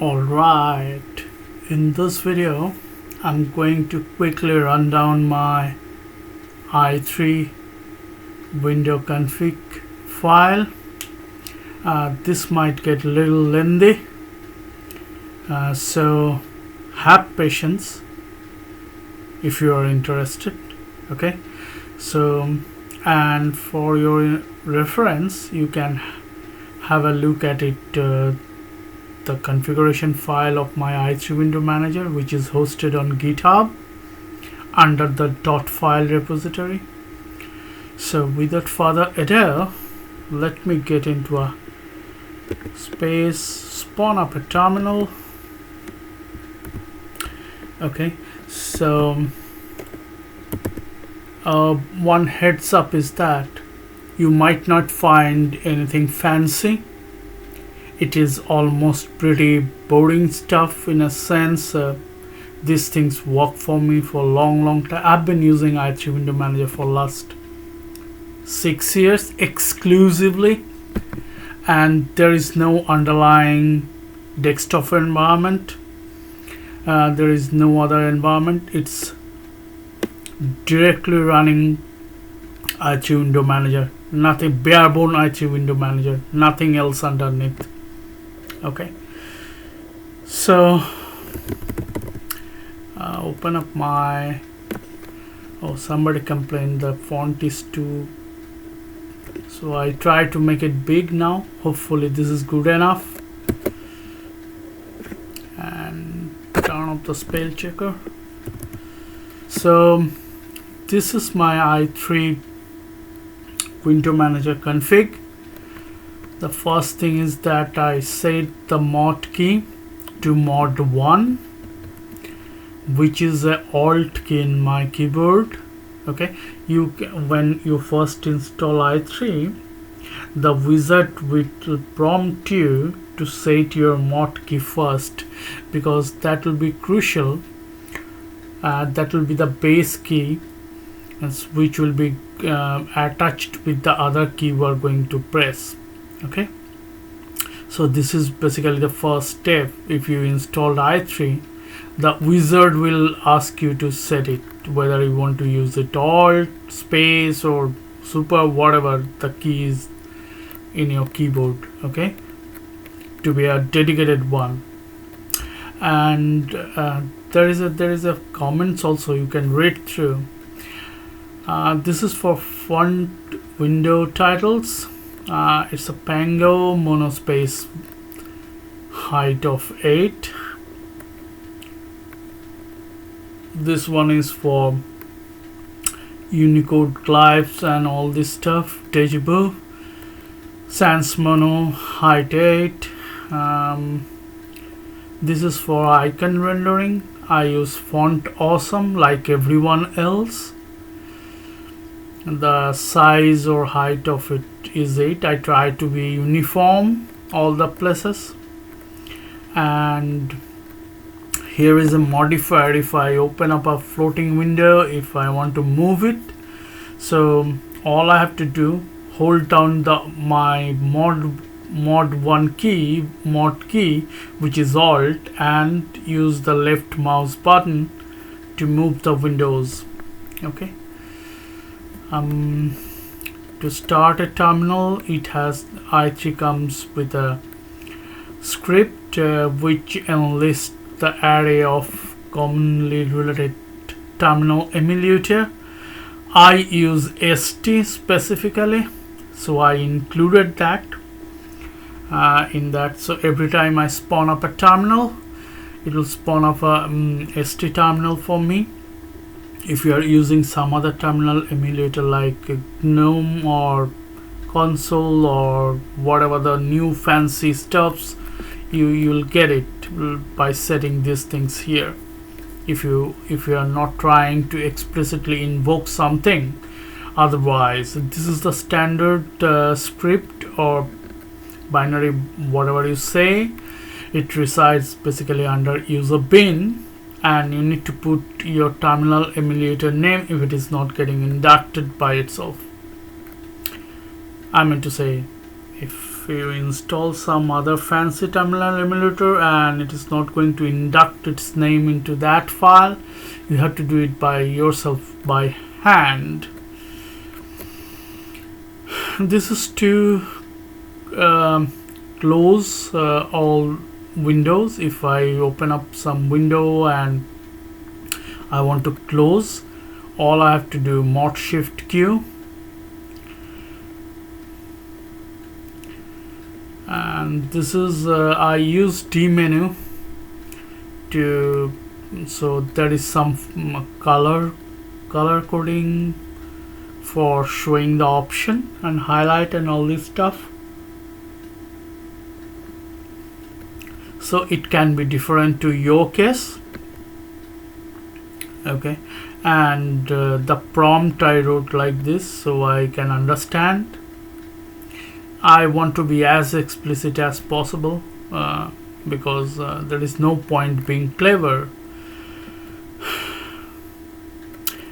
Alright, in this video I'm going to quickly run down my i3 window config file. This might get a little lengthy, so have patience if you are interested. Okay, so and for your reference you can have a look at it, the configuration file of my i3 window manager, which is hosted on GitHub under the .file repository. So without further ado, let me get into a space, spawn up a terminal. Okay, so one heads up is that you might not find anything fancy. It is almost pretty boring stuff in a sense. These things work for me for a long time. I've been using i3 window manager for last 6 years exclusively, and there is no underlying desktop environment. There is no other environment. It's directly running i3 window manager, nothing, bare bone i3 window manager, nothing else underneath. Okay, so open up my, somebody complained the font is too, so I try to make it big now. Hopefully this is good enough, and turn off the spell checker. So this is my i3 window manager config. The first thing is that I set the mod key to mod 1, which is a alt key in my keyboard. Okay, when you first install i3, the wizard will prompt you to set your mod key first, because that will be crucial. That will be the base key, which will be attached with the other key we are going to press. Okay, so this is basically the first step. If you installed i3, the wizard will ask you to set it, whether you want to use it alt, space, or super, whatever the key is in your keyboard, okay, to be a dedicated one. And there is a comments also you can read through. This is for font window titles. It's a Pango monospace, height of 8. This one is for Unicode glyphs and all this stuff. Dejibu Sans Mono, height 8. This is for icon rendering. I use font awesome like everyone else. The size or height of it is 8. I try to be uniform all the places. And here is a modifier. If I open up a floating window, if I want to move it, so all I have to do, hold down my mod 1 key, mod key, which is alt, and use the left mouse button to move the windows. Okay, to start a terminal, it has i3 comes with a script which enlists the array of commonly related terminal emulator. I use ST specifically, so I included that in that. So every time I spawn up a terminal, it will spawn up a ST terminal for me. If you are using some other terminal emulator like GNOME or console or whatever the new fancy stuffs, you'll get it by setting these things here. If you are not trying to explicitly invoke something, otherwise this is the standard script or binary, whatever you say. It resides basically under user bin, and you need to put your terminal emulator name if it is not getting inducted by itself. I mean to say, if if you install some other fancy terminal emulator and it is not going to induct its name into that file, you have to do it by yourself by hand. This is to close all windows. If I open up some window and I want to close, all I have to do Mod Shift Q, and this is I use D menu to, so there is some color coding for showing the option and highlight and all this stuff, so it can be different to your case. Okay, and the prompt I wrote like this so I can understand. I want to be as explicit as possible because there is no point being clever.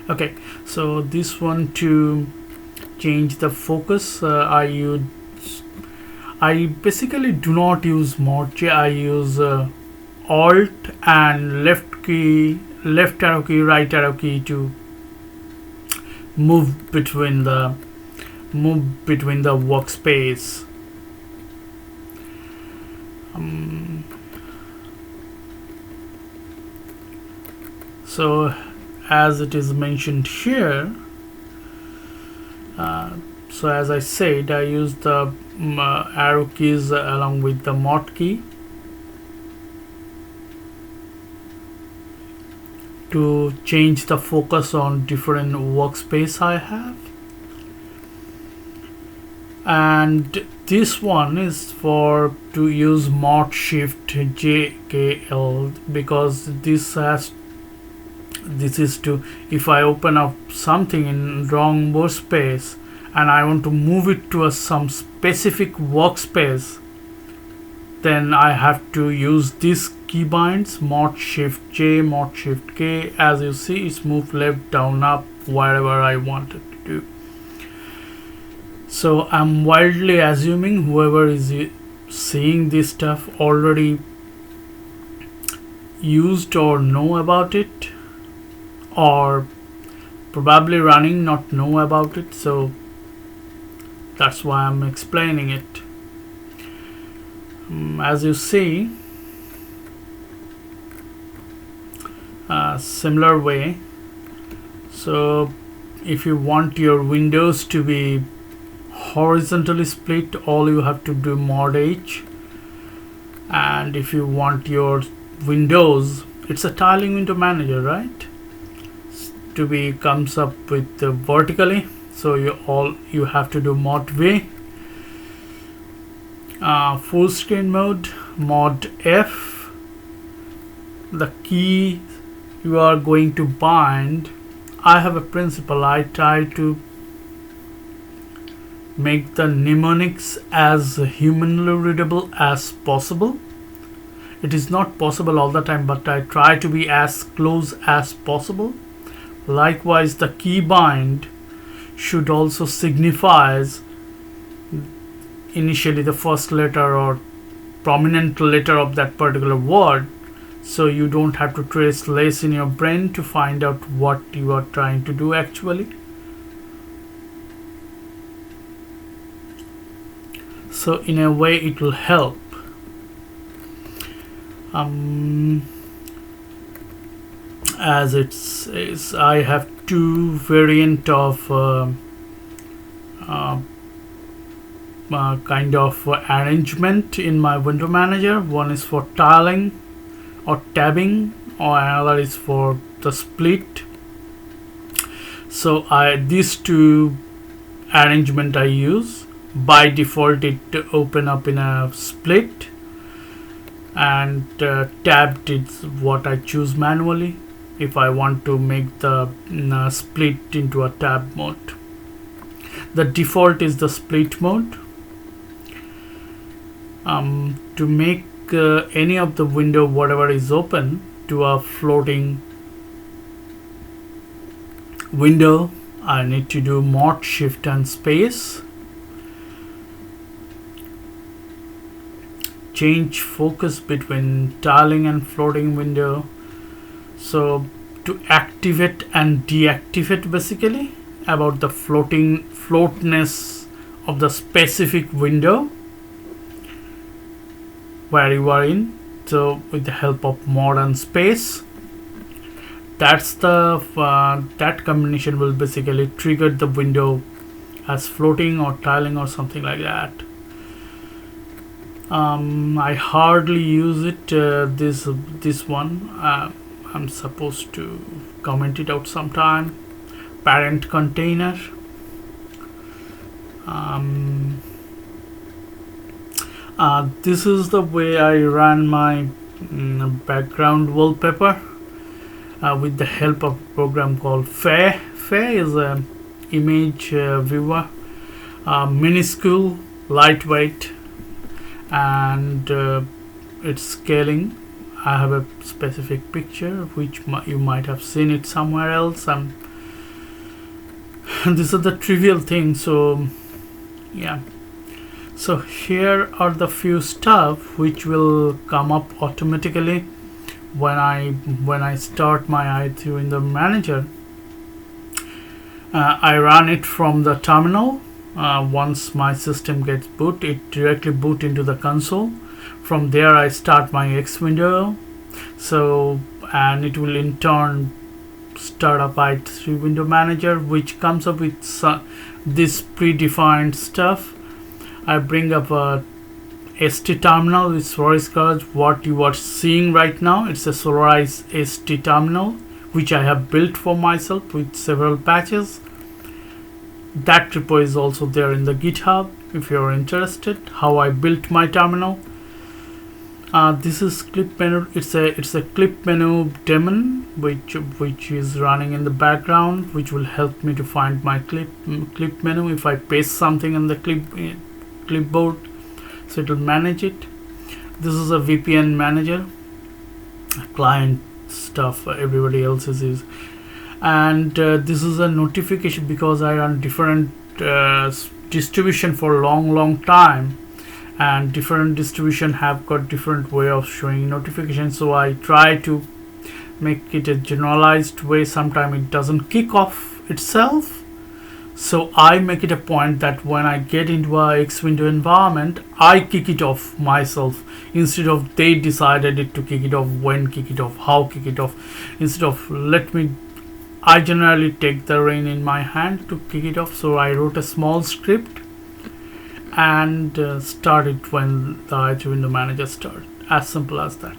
Okay, so this one, to change the focus, I basically do not use Mod J. I use Alt and left arrow key, right arrow key to move between the workspace. So as it is mentioned here, so as I said, I use the arrow keys along with the mod key to change the focus on different workspace I have. And this one is for to use Mod Shift JKL, because this is to, if I open up something in wrong workspace and I want to move it to some specific workspace, then I have to use this keybinds Mod Shift J, Mod Shift K. As you see, it's moved left, down, up, wherever I want it to do. So I'm wildly assuming whoever is seeing this stuff already used or know about it, or probably running not know about it, so that's why I'm explaining it. As you see, similar way, so if you want your windows to be horizontally split, all you have to do Mod H, and if you want your windows, it's a tiling window manager, right, to be comes up with vertically, so you have to do Mod V. Full screen mode, Mod F. The key you are going to bind, I have a principle. I try to make the mnemonics as humanly readable as possible. It is not possible all the time, but I try to be as close as possible. Likewise, the key bind should also signifies initially the first letter or prominent letter of that particular word, so you don't have to trace less in your brain to find out what you are trying to do actually. So in a way it will help. As I have two variant of kind of arrangement in my window manager. One is for tiling or tabbing, or another is for the split. So these two arrangement I use. By default it open up in a split, and tabbed is what I choose manually if I want to make the split into a tab mode. The default is the split mode. To make any of the window whatever is open to a floating window, I need to do Mod Shift and space. change focus between tiling and floating window. So to activate and deactivate, basically about the floatness of the specific window where you are in. So with the help of mod and space, that's the that combination will basically trigger the window as floating or tiling or something like that. I hardly use it, this one. I'm supposed to comment it out sometime. Parent container. This is the way I ran my background wallpaper with the help of a program called Fair. Fair is a image viewer, minuscule, lightweight, and it's scaling. I have a specific picture which you might have seen it somewhere else. This is the trivial thing. So yeah, so here are the few stuff which will come up automatically when I start my i3 Window Manager. I run it from the terminal. Once my system gets boot, it directly boot into the console. From there I start my X window, so and it will in turn start up i3 Window Manager, which comes up with this predefined stuff. I bring up a ST terminal with solarized colors. What you are seeing right now, it's a solarized ST terminal which I have built for myself with several patches. That repo is also there in the GitHub if you're interested how I built my terminal. This is clip menu. It's a clip menu daemon which is running in the background, which will help me to find my clip menu if I paste something in the clipboard, so it will manage it. This is a VPN manager, client stuff everybody else is. And this is a notification, because I run different distribution for a long time, and different distribution have got different way of showing notifications, so I try to make it a generalized way. Sometimes it doesn't kick off itself, so I make it a point that when I get into a X window environment, I kick it off myself, instead of they decided it to kick it off, when kick it off, how kick it off. Instead of I generally take the rein in my hand to kick it off. So I wrote a small script and start it when the i3 Window Manager starts. As simple as that.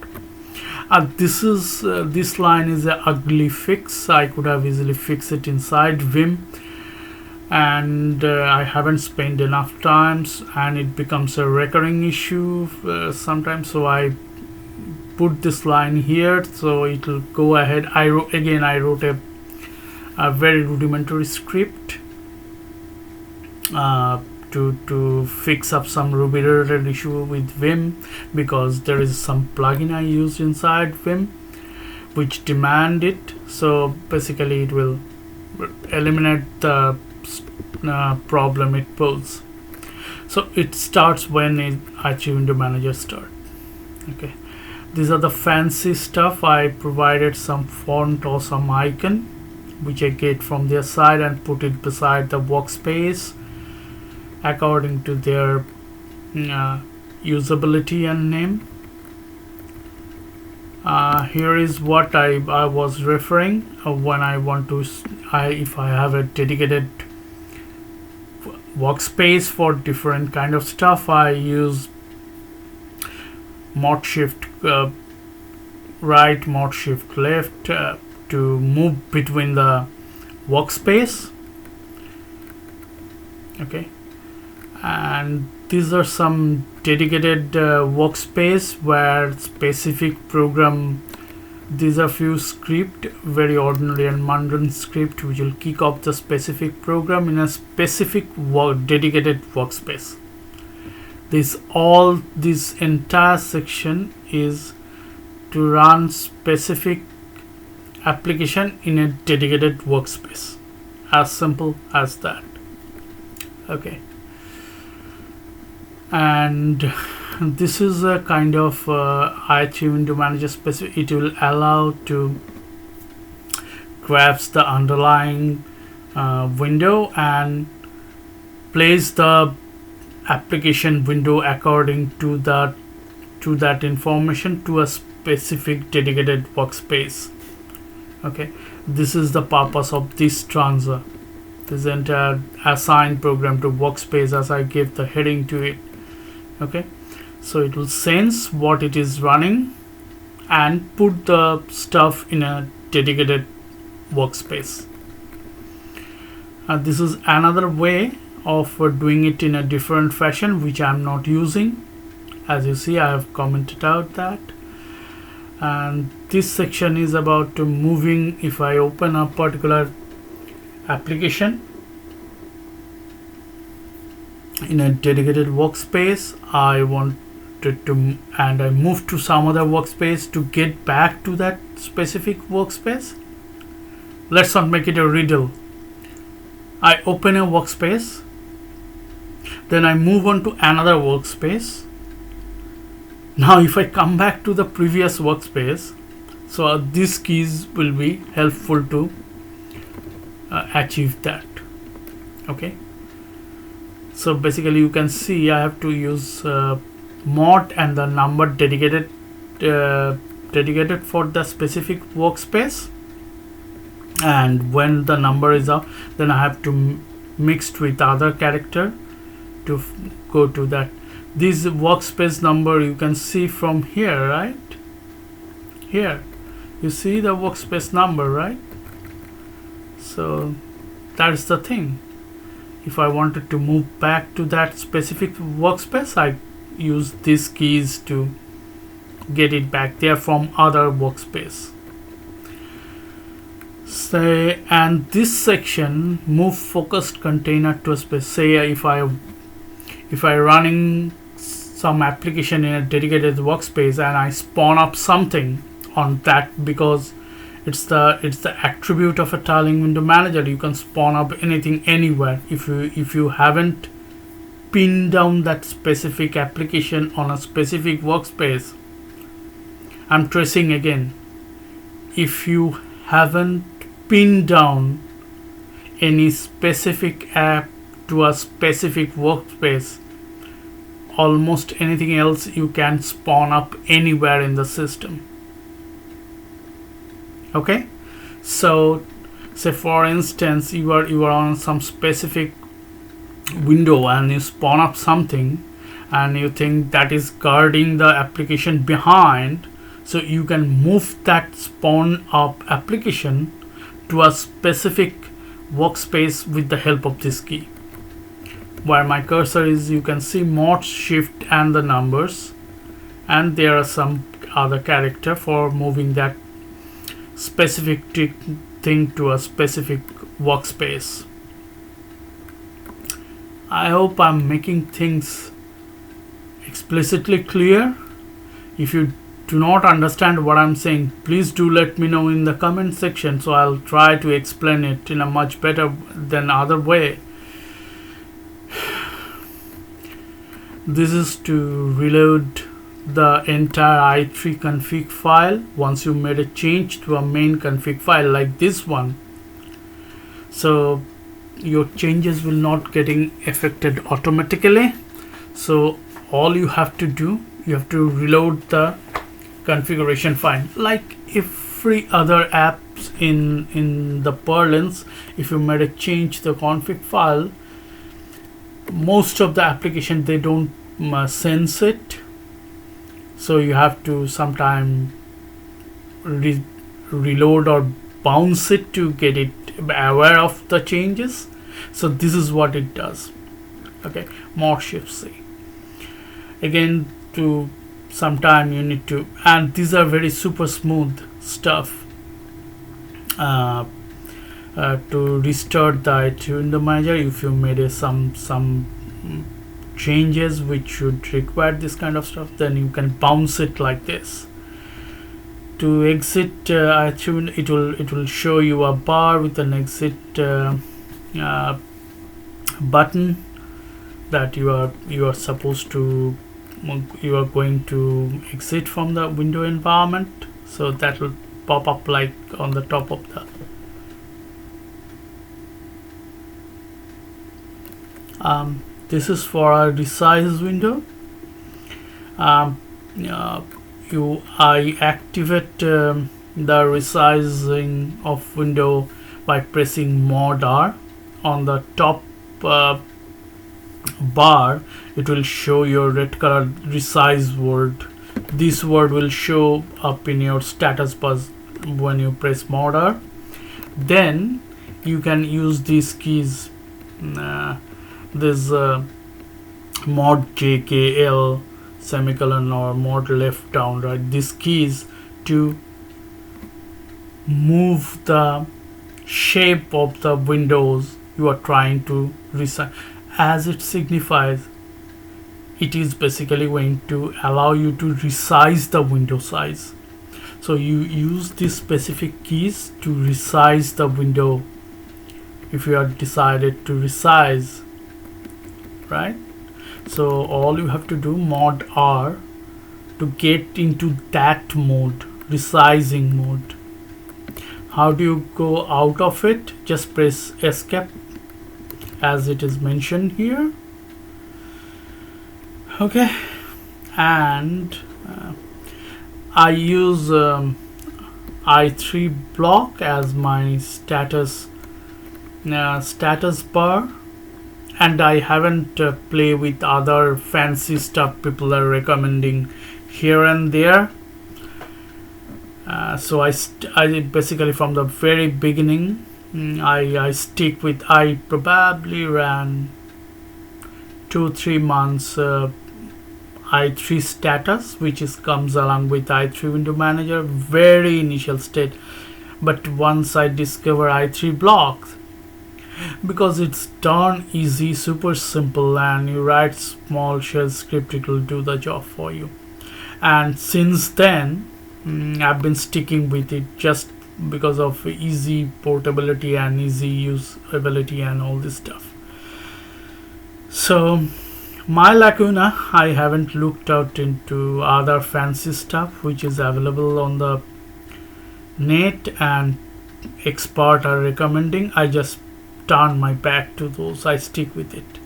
This line is an ugly fix. I could have easily fixed it inside Vim, and I haven't spent enough times, and it becomes a recurring issue sometimes. So I put this line here, so it will go ahead. I wrote a very rudimentary script to fix up some Ruby related issue with Vim, because there is some plugin I used inside Vim which demand it. So basically it will eliminate the problem it poses. So it starts when i3 Window Manager starts. Okay, these are the fancy stuff. I provided some font or some icon which I get from their side and put it beside the Workspace according to their usability and name. Here is what I was referring when I want to if I have a dedicated Workspace for different kind of stuff. I use mod shift right, mod shift left to move between the Workspace. Okay, and these are some dedicated Workspace where specific program. These are few script, very ordinary and mundane script, which will kick off the specific program in a specific dedicated Workspace. This entire section is to run specific application in a dedicated Workspace. As simple as that. Okay, and this is a kind of i3 window manager specific. It will allow to grabs the underlying window and place the application window according to that information to a specific dedicated workspace. Okay, this is the purpose of this transfer. This entire assign program to workspace, as I gave the heading to it. Okay, so it will sense what it is running and put the stuff in a dedicated workspace. This is another way of doing it in a different fashion, which I'm not using. As you see, I have commented out that. And this section is about moving. If I open a particular application in a dedicated workspace, I wanted to, and I move to some other workspace to get back to that specific workspace. Let's not make it a riddle. I open a workspace, then I move on to another workspace. Now if I come back to the previous workspace, so these keys will be helpful to achieve that. Okay, so basically you can see I have to use mod and the number dedicated for the specific workspace, and when the number is up, then I have to mixed with other character to go to that. This workspace number you can see from here, right? Here you see the workspace number, right? So that's the thing. If I wanted to move back to that specific workspace, I use these keys to get it back there from other workspace. Say, and this section, move focused container to a space. Say if I running some application in a dedicated workspace and I spawn up something on that, because it's the attribute of a tiling window manager. You can spawn up anything anywhere. If you haven't pinned down that specific application on a specific workspace, I'm tracing again. If you haven't pinned down any specific app to a specific workspace, almost anything else you can spawn up anywhere in the system. Okay, so say for instance you are on some specific window and you spawn up something and you think that is guarding the application behind, so you can move that spawn up application to a specific workspace with the help of this key. Where my cursor is, you can see mod, shift and the numbers, and there are some other character for moving that specific thing to a specific workspace. I hope I'm making things explicitly clear. If you do not understand what I'm saying, please do let me know in the comment section, so I'll try to explain it in a much better than other way. This is to reload the entire i3 config file once you made a change to a main config file like this one, so your changes will not getting affected automatically. So all you have to do, you have to reload the configuration file like every other apps in the Perlins. If you made a change to the config file, most of the application they don't sense it, so you have to sometime reload or bounce it to get it aware of the changes. So this is what it does. Okay, mod shift C again. To sometime you need to, and these are very super smooth stuff to restart the i3 window manager. If you made some changes which should require this kind of stuff, then you can bounce it like this. To exit i3, it will show you a bar with an exit button that you are supposed to you are going to exit from the window environment, so that will pop up like on the top of the this is for a resize window. I activate the resizing of window by pressing Mod R. On the top bar, it will show your red color resize word. This word will show up in your status bar when you press Mod R. Then you can use these keys, this Mod JKL semicolon or Mod left down right, these keys to move the shape of the windows you are trying to resize. As it signifies, it is basically going to allow you to resize the window size. So you use these specific keys to resize the window if you are decided to resize, right? So all you have to do, Mod R, to get into that mode, resizing mode. How do you go out of it? Just press escape as it is mentioned here. Okay, and I use i3 block as my status bar, and I haven't play with other fancy stuff people are recommending here and there. So I basically from the very beginning I stick with, I probably ran 2-3 months i3 status, which comes along with i3 window manager, very initial state. But once I discover i3 blocks, because it's darn easy, super simple, and you write small shell script, it will do the job for you. And since then I've been sticking with it just because of easy portability and easy usability and all this stuff. So my lacuna, I haven't looked out into other fancy stuff which is available on the net and expert are recommending. I just turn my back to those. I stick with it.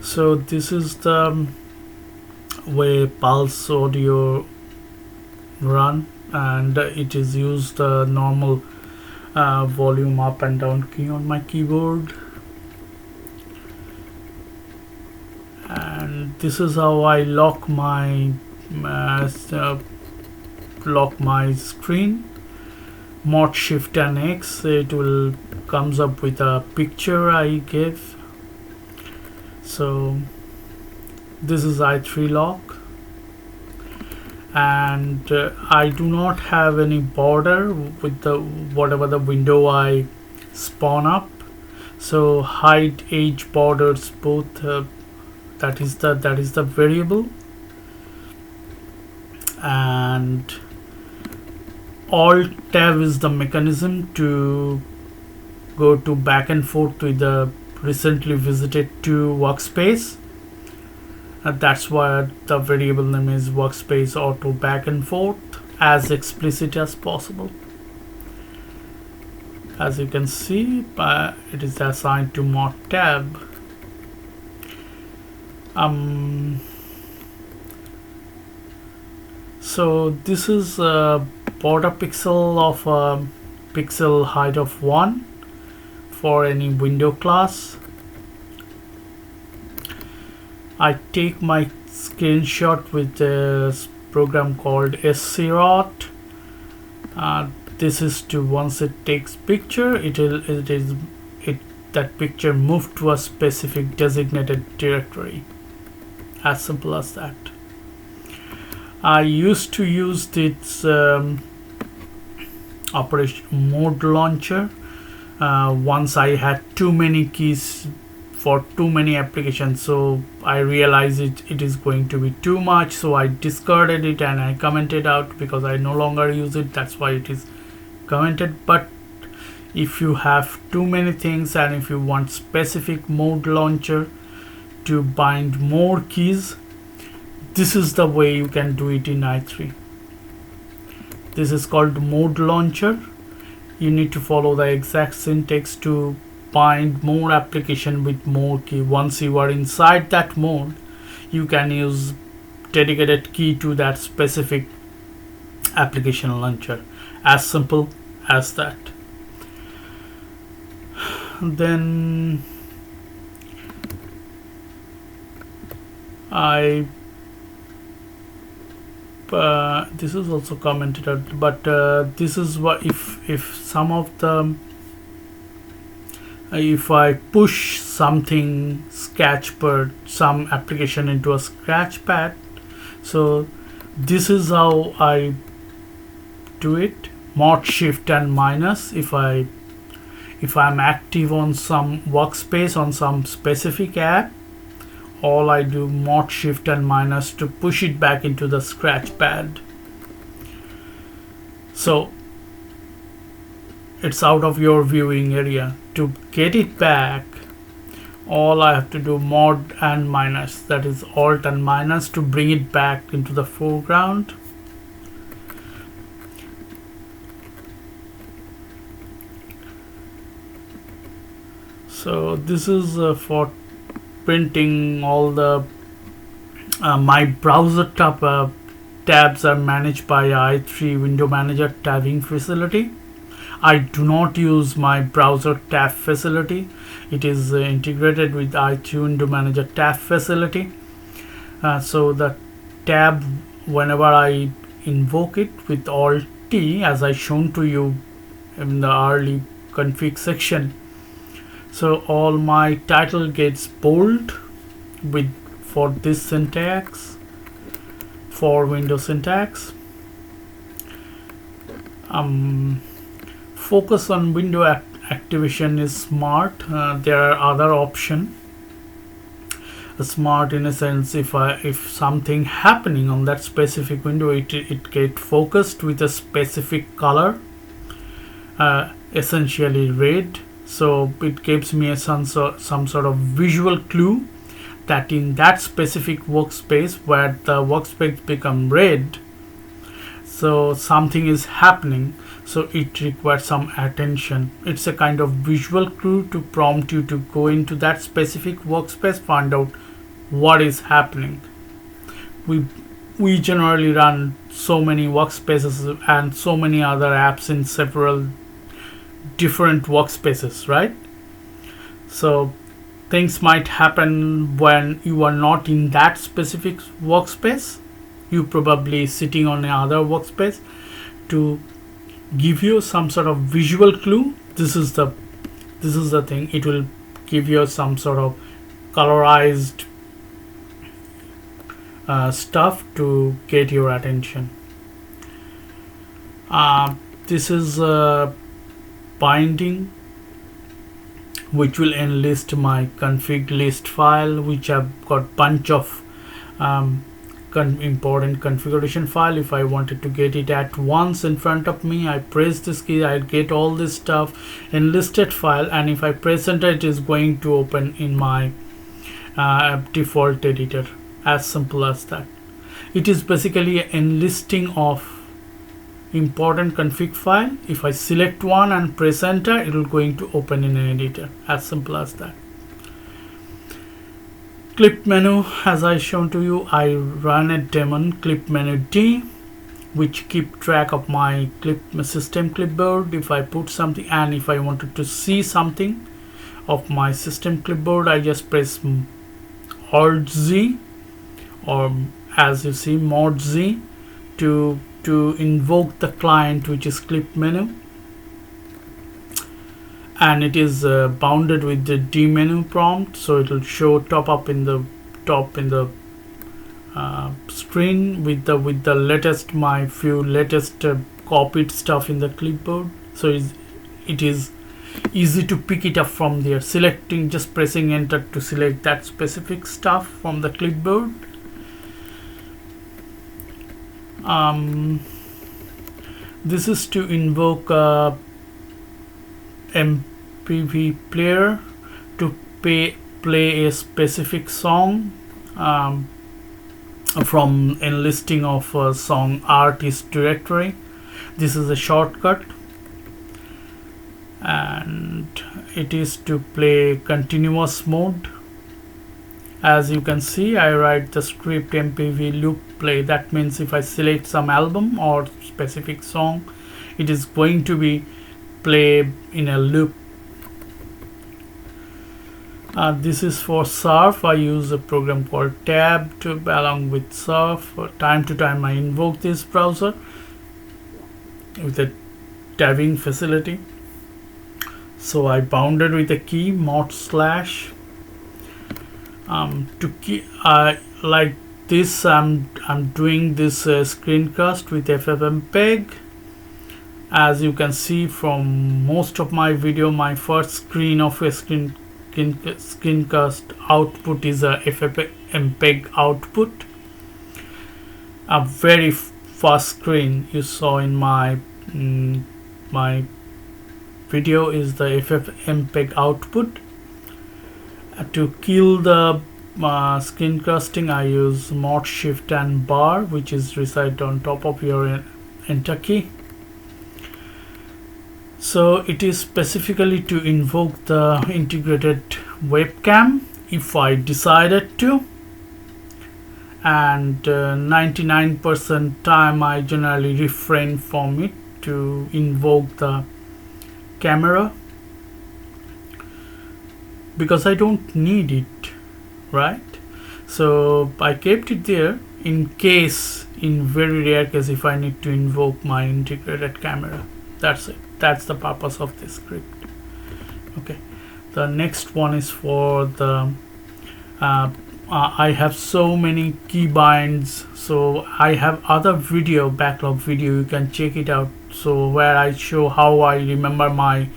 So this is the way pulse audio run, and it is used the normal volume up and down key on my keyboard. And this is how I lock my screen. Mod Shift and X, it will comes up with a picture I give. So this is i3 lock, and I do not have any border with the whatever the window I spawn up. So hide edge borders both, that is the variable, and Alt tab is the mechanism to go to back and forth with the recently visited to Workspace. That's why the variable name is Workspace auto back and forth, as explicit as possible. As you can see, it is assigned to Mod tab. So this is a border pixel of pixel height of 1 for any window class. I take my screenshot with a program called SCROT. This is to, once it takes picture, that picture moved to a specific designated directory. As simple as that. I used to use this operation mode launcher once I had too many keys for too many applications, so I realized it is going to be too much, so I discarded it and I commented out because I no longer use it. That's why it is commented. But if you have too many things and if you want specific mode launcher to bind more keys, this is the way you can do it in i3. This is called mode launcher. You need to follow the exact syntax to bind more application with more key. Once you are inside that mode, you can use dedicated key to that specific application launcher. As simple as that. Then this is also commented out, but this is what if some of the if I push something sketchpad, some application into a sketchpad, so this is how I do it. Mod shift and minus. If I'm active on some workspace on some specific app, all I do mod shift and minus to push it back into the scratch pad. So it's out of your viewing area. To get it back, all I have to do mod and minus, that is alt and minus, to bring it back into the foreground. So this is for printing all the my browser tabs are managed by i3 window manager tabbing facility. I do not use my browser tab facility. It is integrated with i3 window manager tab facility. So the tab, whenever I invoke it with alt T, as I shown to you in the early config section, so all my title gets bold with for this syntax, for Windows syntax. Focus on window activation is smart. There are other options. Smart in a sense, if something happening on that specific window, it get focused with a specific color, essentially red. So it gives me some sort of visual clue that in that specific workspace where the workspace become red, so something is happening, so it requires some attention. It's a kind of visual clue to prompt you to go into that specific workspace, find out what is happening. We generally run so many workspaces and so many other apps in several different workspaces, right? So things might happen when you are not in that specific workspace. You probably sitting on another workspace. To give you some sort of visual clue, this is the thing. It will give you some sort of colorized stuff to get your attention. This is binding, which will enlist my config list file, which I've got bunch of important configuration file. If I wanted to get it at once in front of me, I press this key, I get all this stuff enlisted file, and if I press enter, it is going to open in my default editor. As simple as that. It is basically an enlisting of important config file. If I select one and press enter, it will going to open in an editor. As simple as that. Clip menu, as I shown to you, I run a daemon clip menu D, which keep track of my system clipboard. If I put something, and if I wanted to see something of my system clipboard, I just press Alt Z, or as you see Mod Z, to invoke the client, which is clip menu, and it is bounded with the D menu prompt, so it will show top in the screen with the latest copied stuff in the clipboard. So it is easy to pick it up from there, just pressing enter to select that specific stuff from the clipboard. This is to invoke MPV player to play a specific song from a listing of song artist directory. This is a shortcut, and it is to play continuous mode. As you can see, I write the script MPV loop play. That means if I select some album or specific song, it is going to be play in a loop. This is for surf. I use a program called Tab to along with surf. Time to time I invoke this browser with a tabbing facility. So I bounded with a key mod slash to key like this. I'm doing this screencast with FFmpeg. As you can see from most of my video, my first screen of a screencast output is a FFmpeg output. A very fast screen you saw in my video is the FFmpeg output. To kill the screencasting, I use mod shift and bar, which is reside on top of your enter key. So it is specifically to invoke the integrated webcam if I decided to, and 99% time I generally refrain from it to invoke the camera because I don't need it, right? So I kept it there in case, in very rare case, if I need to invoke my integrated camera. That's it. That's the purpose of this script. Okay, the next one is for the I have so many keybinds, so I have other video, backlog video, you can check it out, so where I show how I remember my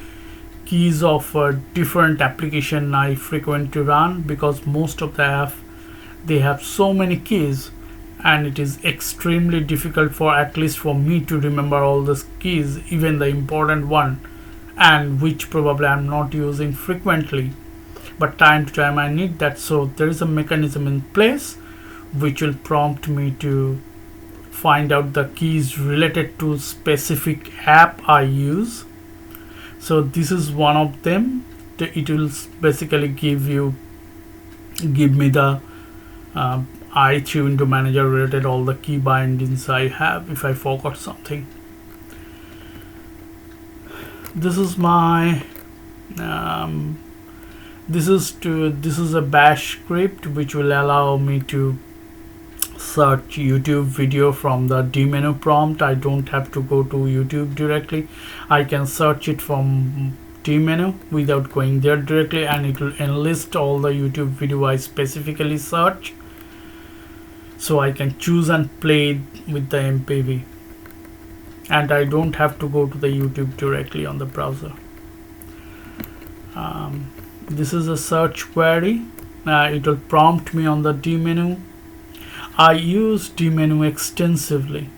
keys of different application I frequently run, because most of them they have so many keys and it is extremely difficult for, at least for me, to remember all these keys, even the important one, and which probably I'm not using frequently, but time to time I need that. So there is a mechanism in place which will prompt me to find out the keys related to specific app I use. So this is one of them. It will basically give me the i3 window manager related all the key bindings I have if I forgot something. This is my this is a bash script which will allow me to search YouTube video from the D menu prompt. I don't have to go to YouTube directly. I can search it from D menu without going there directly, and it will enlist all the YouTube video I specifically search, so I can choose and play with the MPV, and I don't have to go to the YouTube directly on the browser. This is a search query. It will prompt me on the D menu. I use D menu extensively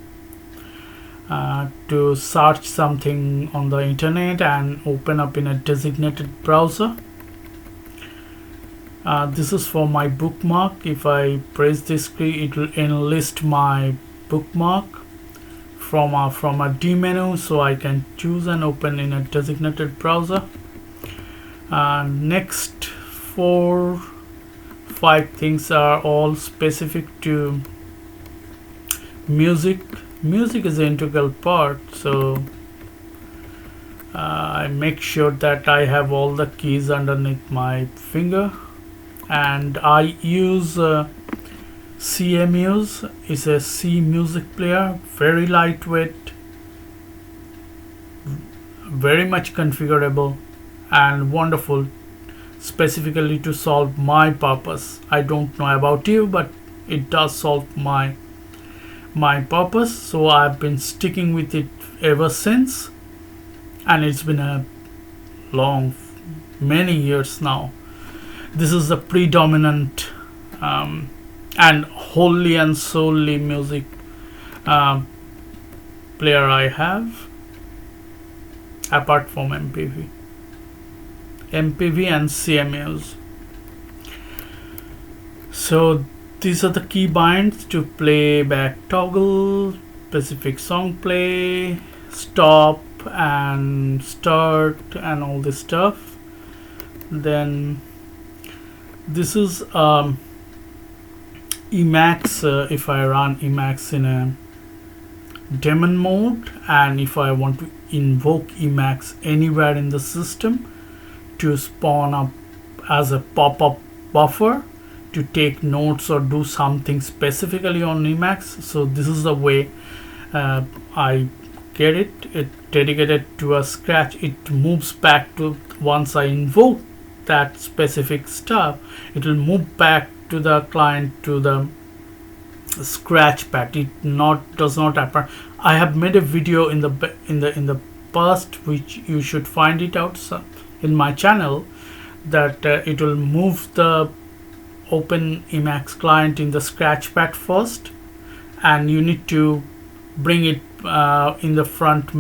to search something on the internet and open up in a designated browser. This is for my bookmark. If I press this key, it will enlist my bookmark from a D menu, so I can choose and open in a designated browser. Next 4-5 things are all specific to music. Music is an integral part, so I make sure that I have all the keys underneath my finger, and I use CMUs. It's a C music player, very lightweight, very much configurable and wonderful, specifically to solve my purpose. I don't know about you, but it does solve my purpose, so I've been sticking with it ever since, and it's been a many years now. This is the predominant and wholly and solely music player I have, apart from MPV. MPV and CMUs. So these are the keybinds to play back toggle, specific song play, stop and start and all this stuff. Then this is Emacs. If I run Emacs in a daemon mode, and if I want to invoke Emacs anywhere in the system to spawn up as a pop-up buffer to take notes or do something specifically on Emacs. So this is the way I get it. It dedicated to a scratch. It moves back to, once I invoke that specific stuff, it will move back to the client to the scratch pad. It does not happen. I have made a video in the past, which you should find it out in my channel, that it will move the open Emacs client in the scratch pad first, and you need to bring it in the front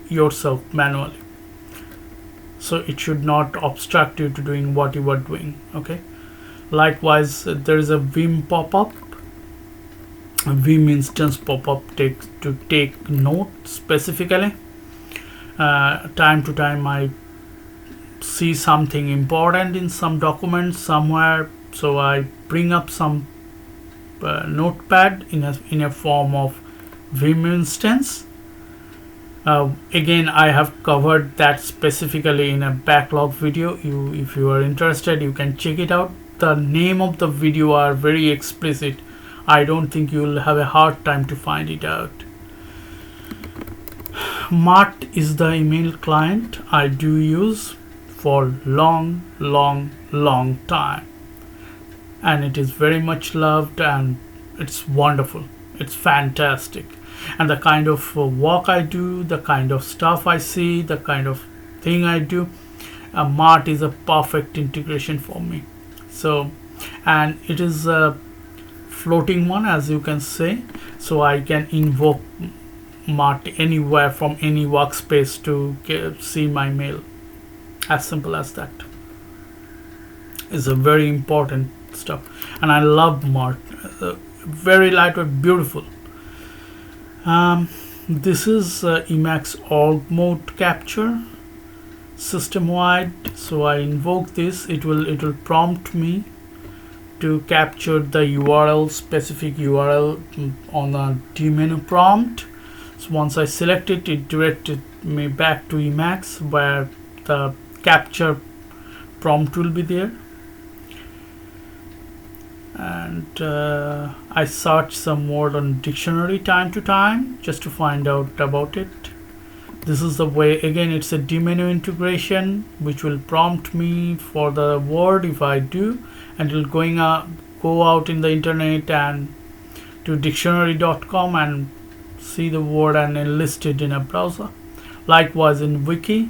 yourself manually, so it should not obstruct you to doing what you are doing. Okay, likewise there is a Vim pop-up, a Vim instance pop-up to take note specifically. Time to time I see something important in some document somewhere, so I bring up some notepad in a form of Vim instance. Again, I have covered that specifically in a backlog video. If you are interested, you can check it out. The name of the video are very explicit. I don't think you'll have a hard time to find it out. Mart is the email client I do use for long time, and it is very much loved, and it's wonderful. It's fantastic. And the kind of work I do, the kind of stuff I see, the kind of thing I do, Mart is a perfect integration for me. So, and it is a floating one, as you can say, so I can invoke Mart anywhere from any workspace to see my mail. As simple as that. It's a very important stuff, and I love Mart. Very lightweight, beautiful. This is Emacs org mode capture system wide. So I invoke this. It will prompt me to capture the URL, specific URL on the D menu prompt. So once I select it, it directed me back to Emacs where the capture prompt will be there. And I search some word on dictionary time to time just to find out about it. This is the way. Again, it's a D menu integration which will prompt me for the word if I do, and it will go out in the internet and to dictionary.com and see the word and enlist it in a browser. Likewise in Wiki,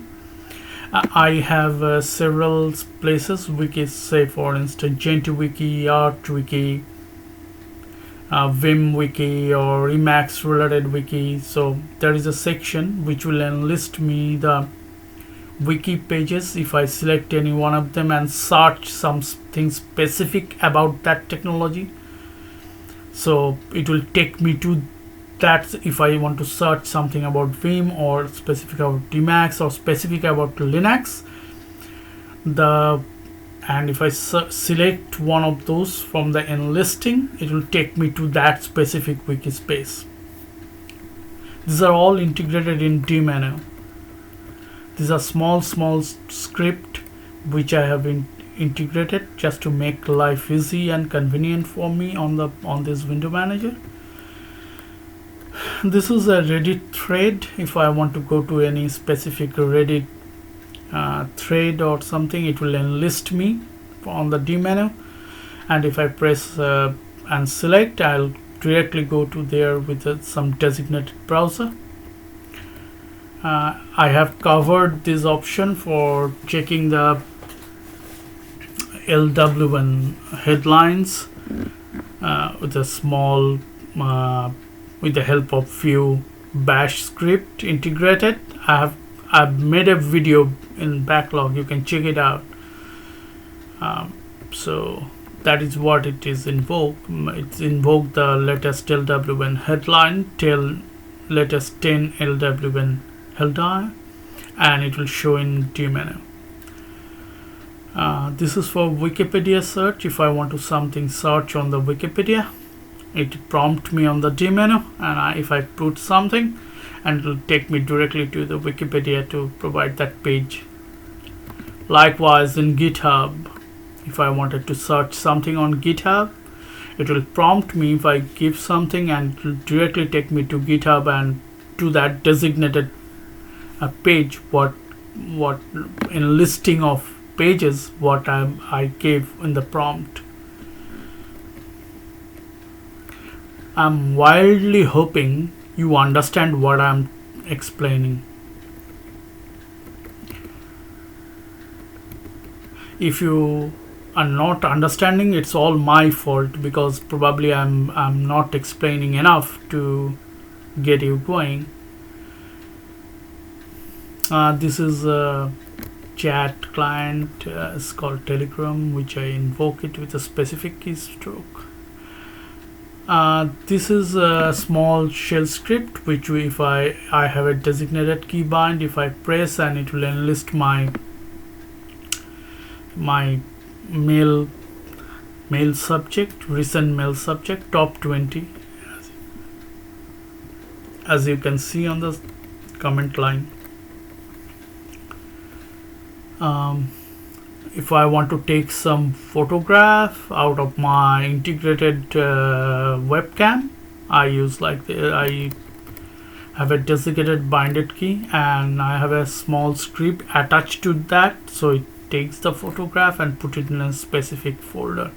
I have several places, wikis, say for instance GentiWiki, ArtWiki, Vim Wiki, or Emacs related wiki. So there is a section which will enlist me the wiki pages if I select any one of them and search something specific about that technology. So it will take me to that if I want to search something about Vim or specific about Emacs or specific about Linux. And if I select one of those from the enlisting, it will take me to that specific wiki space. These are all integrated in D menu. These are small script which I have integrated just to make life easy and convenient for me on this window manager. This is a Reddit thread. If I want to go to any specific Reddit thread or something, it will enlist me on the D menu, and if I press and select, I'll directly go to there with some designated browser. I have covered this option for checking the LWN headlines with a small with the help of few bash script integrated. I've made a video in backlog, you can check it out. So that is what it is invoke. It's invoke the latest LWN headline, tell latest 10 LWN headline, and it will show in D menu. This is for Wikipedia search. If I want to something search on the Wikipedia, it prompt me on the D menu, and if I put something, and it will take me directly to the Wikipedia to provide that page. Likewise in GitHub, if I wanted to search something on GitHub, it will prompt me if I give something, and it will directly take me to GitHub and to that designated page what in listing of pages what I gave in the prompt. I'm wildly hoping you understand what I'm explaining. If you are not understanding, it's all my fault, because probably I'm not explaining enough to get you going. This is a chat client. It's called Telegram, which I invoke it with a specific keystroke. This is a small shell script which if I have a designated keybind, if I press, and it will enlist my mail subject, recent mail subject, top 20, as you can see on the comment line. If I want to take some photograph out of my integrated webcam, I use I have a designated binded key, and I have a small script attached to that, so it takes the photograph and put it in a specific folder.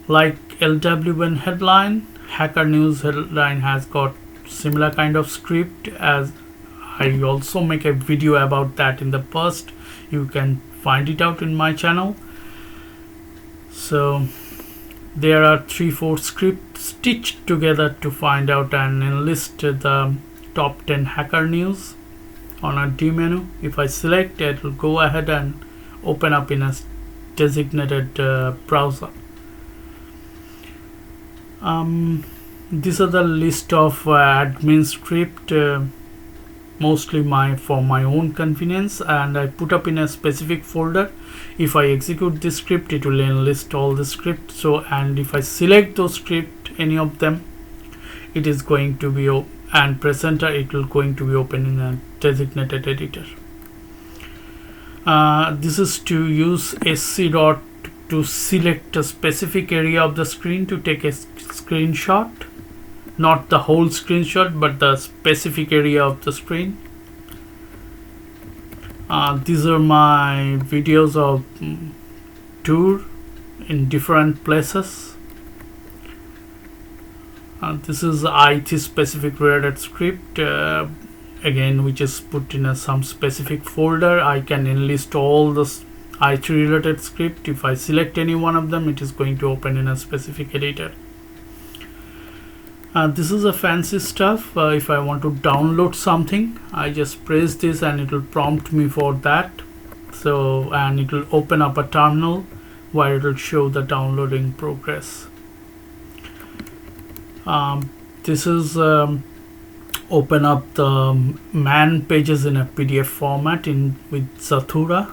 Like LWN headline, Hacker News headline has got similar kind of script, as I also make a video about that in the past. You can find it out in my channel. So there are 3-4 scripts stitched together to find out and enlist the top 10 hacker news on a D menu. If I select, it will go ahead and open up in a designated browser. These are the list of admin script, mostly for my own convenience, and I put up in a specific folder. If I execute this script, it will enlist all the scripts. So, and if I select those script, any of them, it is going to be and press enter, it will going to be open in a designated editor. This is to use SC dot to select a specific area of the screen to take a screenshot. Not the whole screenshot, but the specific area of the screen. These are my videos of tour in different places. This is IT specific related script, again, which is put in some specific folder. I can enlist all the IT related script. If I select any one of them, it is going to open in a specific editor. This is a fancy stuff. If I want to download something, I just press this and it will prompt me for that. So, and it will open up a terminal where it will show the downloading progress. This is open up the man pages in a PDF format with Zathura.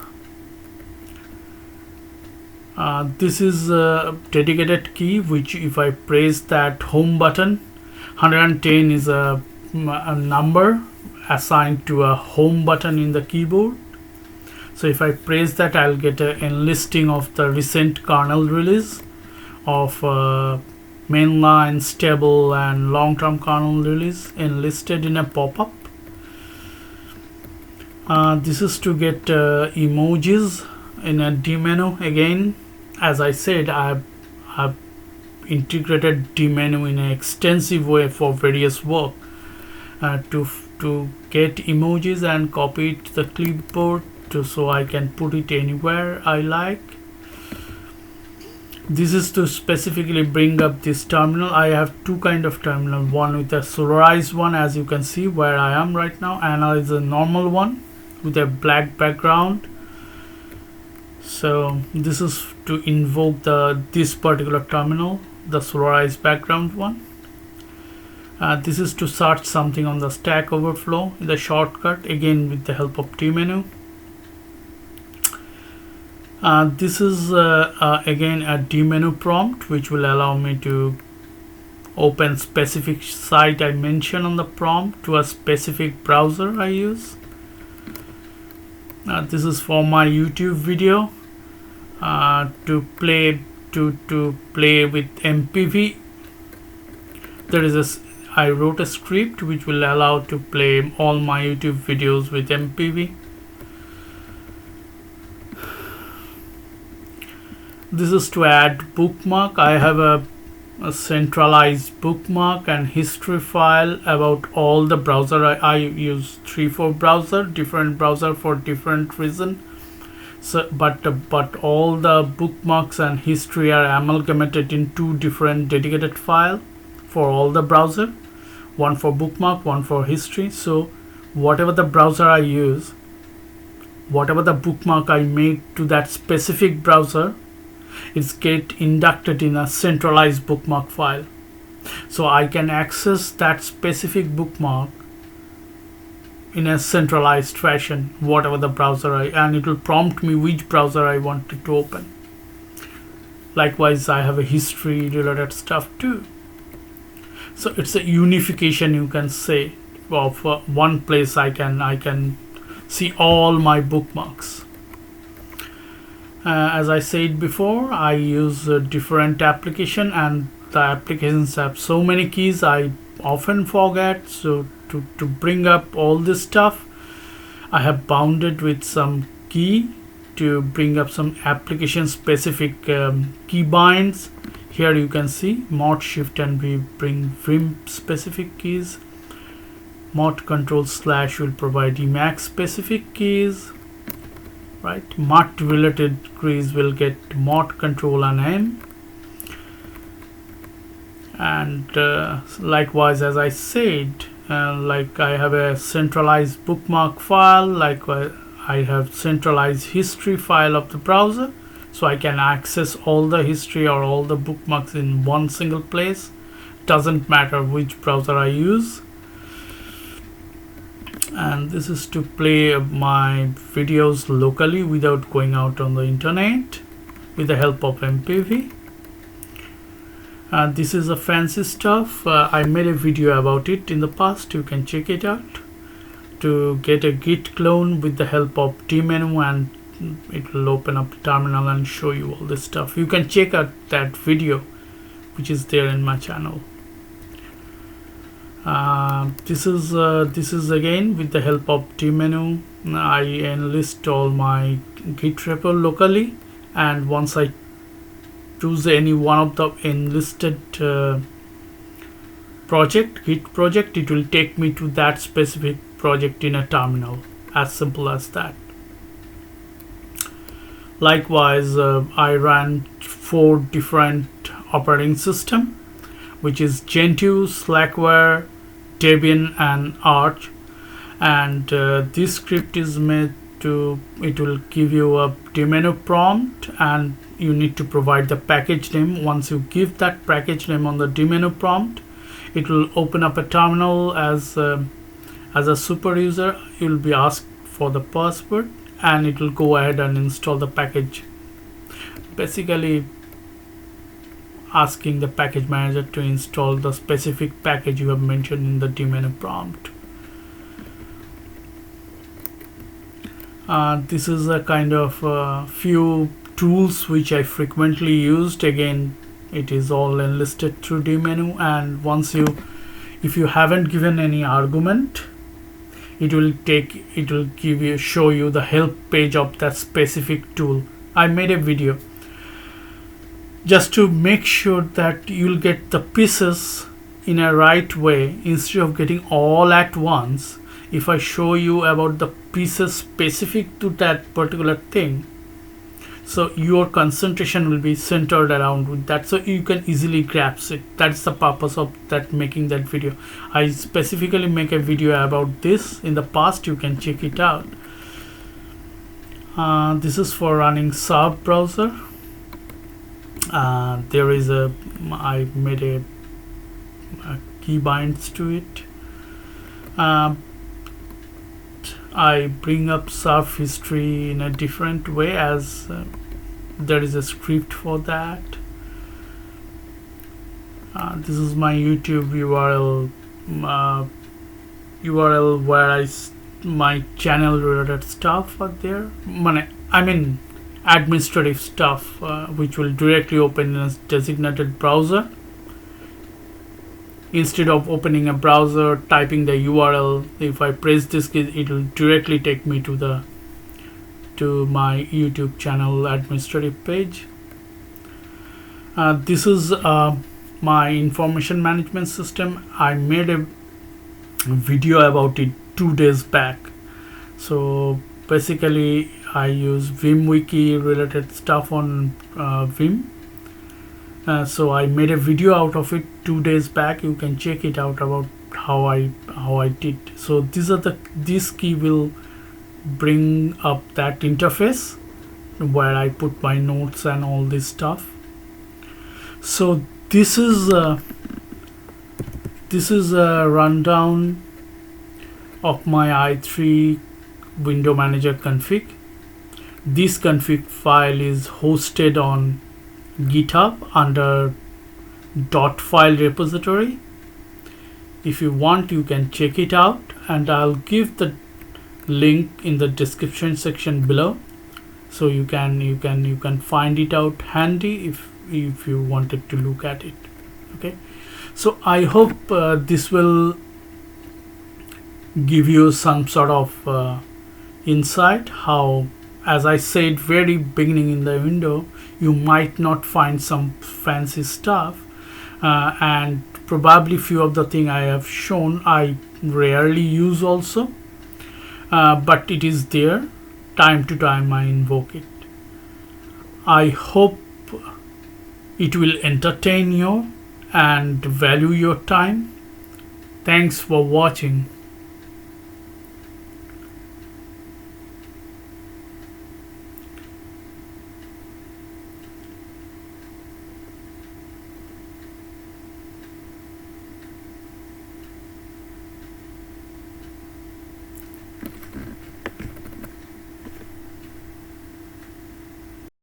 This is a dedicated key, which if I press that home button, 110 is a number assigned to a home button in the keyboard. So if I press that, I'll get a enlisting of the recent kernel release of mainline, stable, and long-term kernel release enlisted in a pop-up. This is to get emojis in a D menu. Again, as I said, I've integrated D menu in an extensive way for various work, to get emojis and copy it to the clipboard so I can put it anywhere I like. This is to specifically bring up this terminal. I have two kind of terminal, one with a solarized one, as you can see where I am right now, and is a normal one with a black background. So this is to invoke this particular terminal, the solarized background one. This is to search something on the Stack Overflow, the shortcut, again with the help of T menu. This is again a D menu prompt, which will allow me to open specific site I mention on the prompt to a specific browser I use. This is for my YouTube video to play with MPV. I wrote a script which will allow to play all my YouTube videos with MPV. This is to add bookmark. I have a centralized bookmark and history file about all the browser. I use 3-4 browser, different browser for different reason. So but all the bookmarks and history are amalgamated in 2 different dedicated file for all the browser, one for bookmark, one for history. So whatever the browser I use, whatever the bookmark I made to that specific browser, it's get inducted in a centralized bookmark file. So I can access that specific bookmark in a centralized fashion, whatever the browser and it will prompt me which browser I wanted to open. Likewise, I have a history related stuff too. So it's a unification, you can say, of one place I can see all my bookmarks. As I said before, I use a different application, and the applications have so many keys I often forget. So to bring up all this stuff, I have bounded with some key to bring up some application specific keybinds. Here you can see mod shift and we bring vim specific keys. Mod control / will provide Emacs specific keys. Right, mod related keys will get mod control and M. And likewise, as I said, like I have a centralized bookmark file, likewise I have centralized history file of the browser, so I can access all the history or all the bookmarks in one single place. Doesn't matter which browser I use. And this is to play my videos locally without going out on the internet with the help of MPV. This is a fancy stuff. I made a video about it in the past. You can check it out. To get a git clone with the help of T menu, and it will open up the terminal and show you all this stuff. You can check out that video which is there in my channel. This is again with the help of T menu. I enlist all my git repo locally, and once I choose any one of the enlisted git project, it will take me to that specific project in a terminal. As simple as that. Likewise, I ran 4 different operating system, which is Gentoo, Slackware, Debian and Arch, and this script is made to, it will give you a menu prompt and you need to provide the package name. Once you give that package name on the menu prompt, it will open up a terminal. As a super user, you will be asked for the password and it will go ahead and install the package, basically asking the package manager to install the specific package you have mentioned in the menu prompt. This is a kind of few tools which I frequently used. Again, it is all enlisted through menu, and once if you haven't given any argument, it will show you the help page of that specific tool. I made a video just to make sure that you'll get the pieces in a right way instead of getting all at once. If I show you about the pieces specific to that particular thing, so your concentration will be centered around with that, so you can easily grasp it. That's the purpose of that, making that video. I specifically make a video about this in the past. You can check it out. This is for running sub browser. There is I made a keybinds to it. I bring up surf history in a different way, as there is a script for that. This is my YouTube URL where my channel related stuff are there. I mean administrative stuff, which will directly open in a designated browser. Instead of opening a browser, typing the URL, if I press this key, it will directly take me to my YouTube channel administrative page. This is my information management system. I made a video about it 2 days back. So basically I use Vim wiki related stuff on Vim. So I made a video out of it 2 days back. You can check it out about how I did. So this key will bring up that interface where I put my notes and all this stuff. So this is a rundown of my i3 window manager config. This config file is hosted on GitHub under .file repository. If you want, you can check it out, and I'll give the link in the description section below, so you can find it out handy if you wanted to look at it. Okay, so I hope this will give you some sort of insight how, as I said very beginning in the window, you might not find some fancy stuff, and probably few of the thing I have shown I rarely use also, but it is there. Time to time I invoke it. I hope it will entertain you and value your time. Thanks for watching.